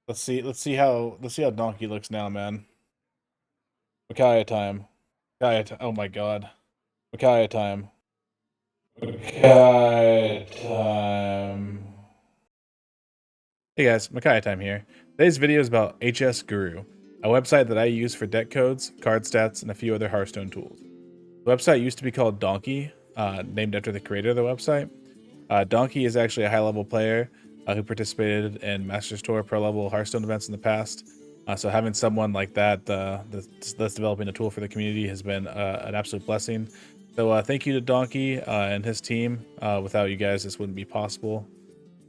Let's see how Donkey looks now, man. Micaiah time. Oh my god. Micaiah time. Micaiah time. Hey guys, Micaiah time here. Today's video is about HS Guru, a website that I use for deck codes, card stats, and a few other Hearthstone tools. The website used to be called Donkey, named after the creator of the website. Donkey is actually a high-level player who participated in Masters Tour pro-level Hearthstone events in the past. So having someone like that that's developing a tool for the community has been an absolute blessing. So thank you to Donkey and his team. Without you guys, this wouldn't be possible.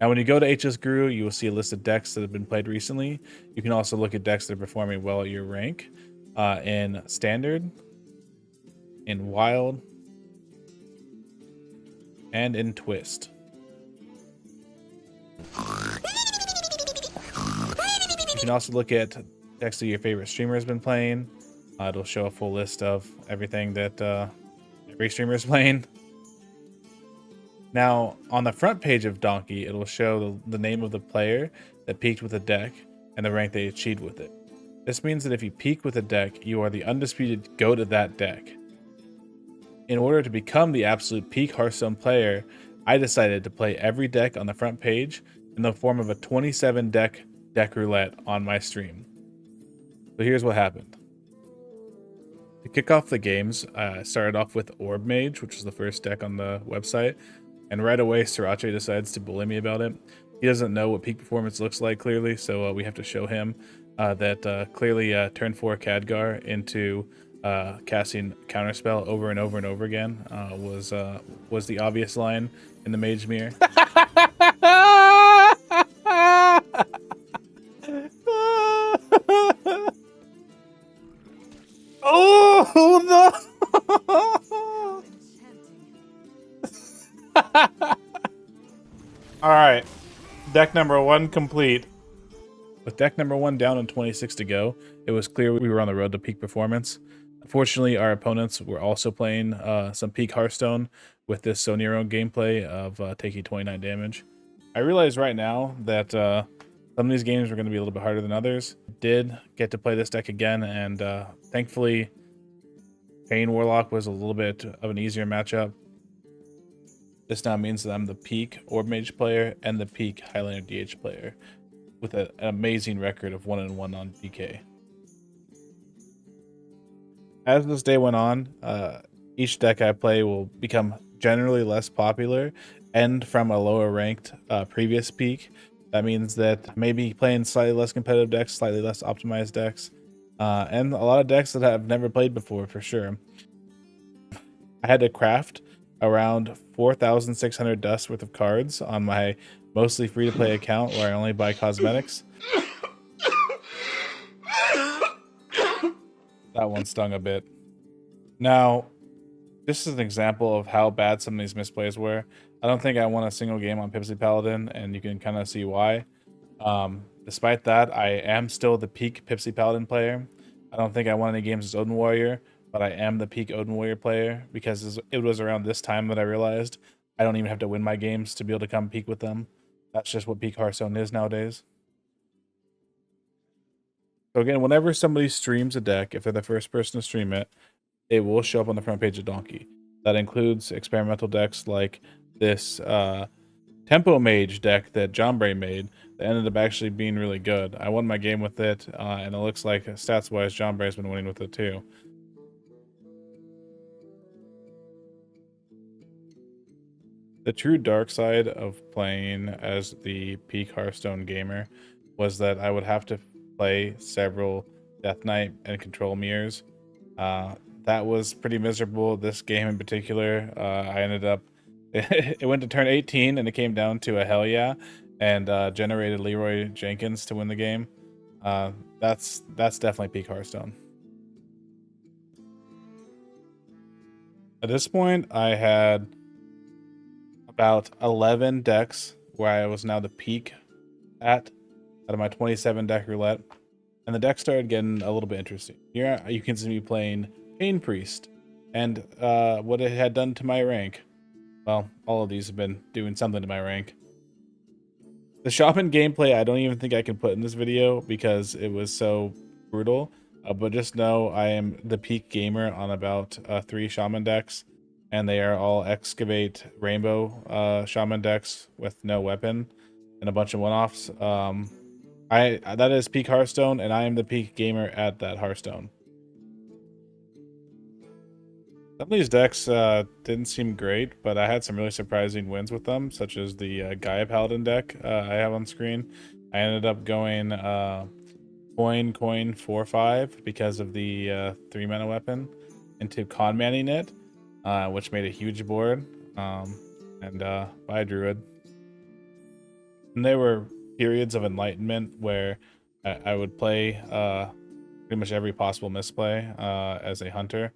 Now, when you go to HS Guru, you will see a list of decks that have been played recently. You can also look at decks that are performing well at your rank in Standard, in Wild, and in Twist. You can also look at decks that your favorite streamer has been playing. It'll show a full list of everything that every streamer is playing. Now, on the front page of Donkey, it'll show the name of the player that peaked with a deck and the rank they achieved with it. This means that if you peak with a deck, you are the undisputed GOAT of that deck. In order to become the absolute peak Hearthstone player, I decided to play every deck on the front page in the form of a 27 deck roulette on my stream. So here's what happened. To kick off the games, I started off with Orb Mage, which is the first deck on the website, and right away Sriracha decides to bully me about it. He doesn't know what peak performance looks like clearly, so we have to show him that clearly turn 4 Khadgar into casting Counterspell over and over and over again was the obvious line in the Mage Mirror. Oh no! All right, deck number 1 complete. With deck number 1 down and 26 to go, it was clear we were on the road to peak performance. Unfortunately, our opponents were also playing some peak Hearthstone with this so near own gameplay of taking 29 damage. I realize right now that some of these games were going to be a little bit harder than others. Did get to play this deck again, and thankfully, Pain Warlock was a little bit of an easier matchup. This now means that I'm the peak Orb Mage player and the peak Highlander DH player, with an amazing record of 1-1 on PK. As this day went on, each deck I play will become generally less popular and from a lower ranked previous peak. That means that maybe playing slightly less competitive decks, slightly less optimized decks, and a lot of decks that I've never played before for sure. I had to craft around 4,600 dust worth of cards on my mostly free-to-play account where I only buy cosmetics. That one stung a bit. Now, this is an example of how bad some of these misplays were. I don't think I won a single game on Pipsy Paladin, and you can kind of see why. Despite that, I am still the peak Pipsy Paladin player. I don't think I won any games as Odin Warrior, but I am the peak Odin Warrior player because it was around this time that I realized I don't even have to win my games to be able to come peak with them. That's just what peak Hearthstone is nowadays. So again, whenever somebody streams a deck, if they're the first person to stream it, it will show up on the front page of Donkey. That includes experimental decks like this Tempo Mage deck that Johnbray made that ended up actually being really good. I won my game with it, and it looks like stats-wise, Johnbray's been winning with it too. The true dark side of playing as the peak Hearthstone gamer was that I would have to play several Death Knight and Control Mirrors. That was pretty miserable. This game in particular, I ended up it went to turn 18 and it came down to a hell yeah, and generated Leroy Jenkins to win the game. That's definitely peak Hearthstone. At this point, I had about 11 decks where I was now the peak out of my 27 deck roulette, and the deck started getting a little bit interesting. Here you can see me playing Pain Priest, and what it had done to my rank. Well, all of these have been doing something to my rank. The Shaman gameplay, I don't even think I can put in this video because it was so brutal. But just know I am the peak gamer on about 3 Shaman decks, and they are all Excavate Rainbow Shaman decks with no weapon and a bunch of one-offs. That is Peak Hearthstone, and I am the peak gamer at that Hearthstone. Some of these decks didn't seem great, but I had some really surprising wins with them, such as the Gaia Paladin deck I have on screen. I ended up going coin 4/5 because of the 3 mana weapon into con manning it, which made a huge board, and by a druid. And there were periods of enlightenment where I would play pretty much every possible misplay as a hunter,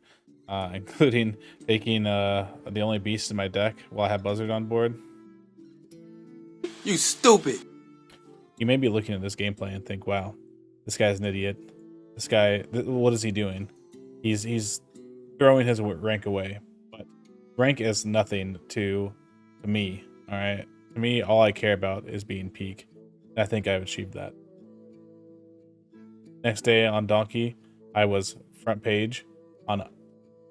including taking the only beast in my deck while I had Buzzard on board. You stupid! You may be looking at this gameplay and think, wow, this guy's an idiot. This guy, what is he doing? He's throwing his rank away. But rank is nothing to me, all right? To me, all I care about is being peak. And I think I've achieved that. Next day on Donkey, I was front page on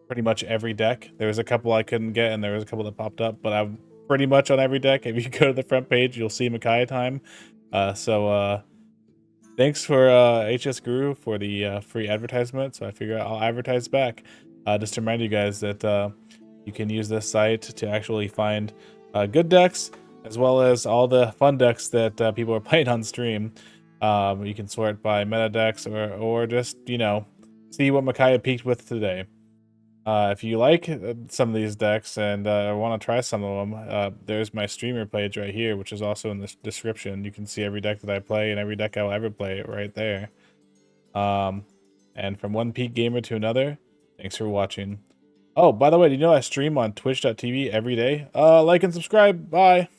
pretty much every deck. There was a couple I couldn't get, and there was a couple that popped up, but I'm pretty much on every deck. If you go to the front page, you'll see Makai time. Thanks for HS Guru for the free advertisement. So I figure I'll advertise back. Just to remind you guys that you can use this site to actually find good decks, as well as all the fun decks that people are playing on stream. You can sort by meta decks or just, you know, see what Micaiah peaked with today. If you like some of these decks and want to try some of them, there's my streamer page right here, which is also in the description. You can see every deck that I play and every deck I'll ever play right there. And from one peak gamer to another, thanks for watching. Oh, by the way, do you know I stream on twitch.tv every day? Like and subscribe. Bye.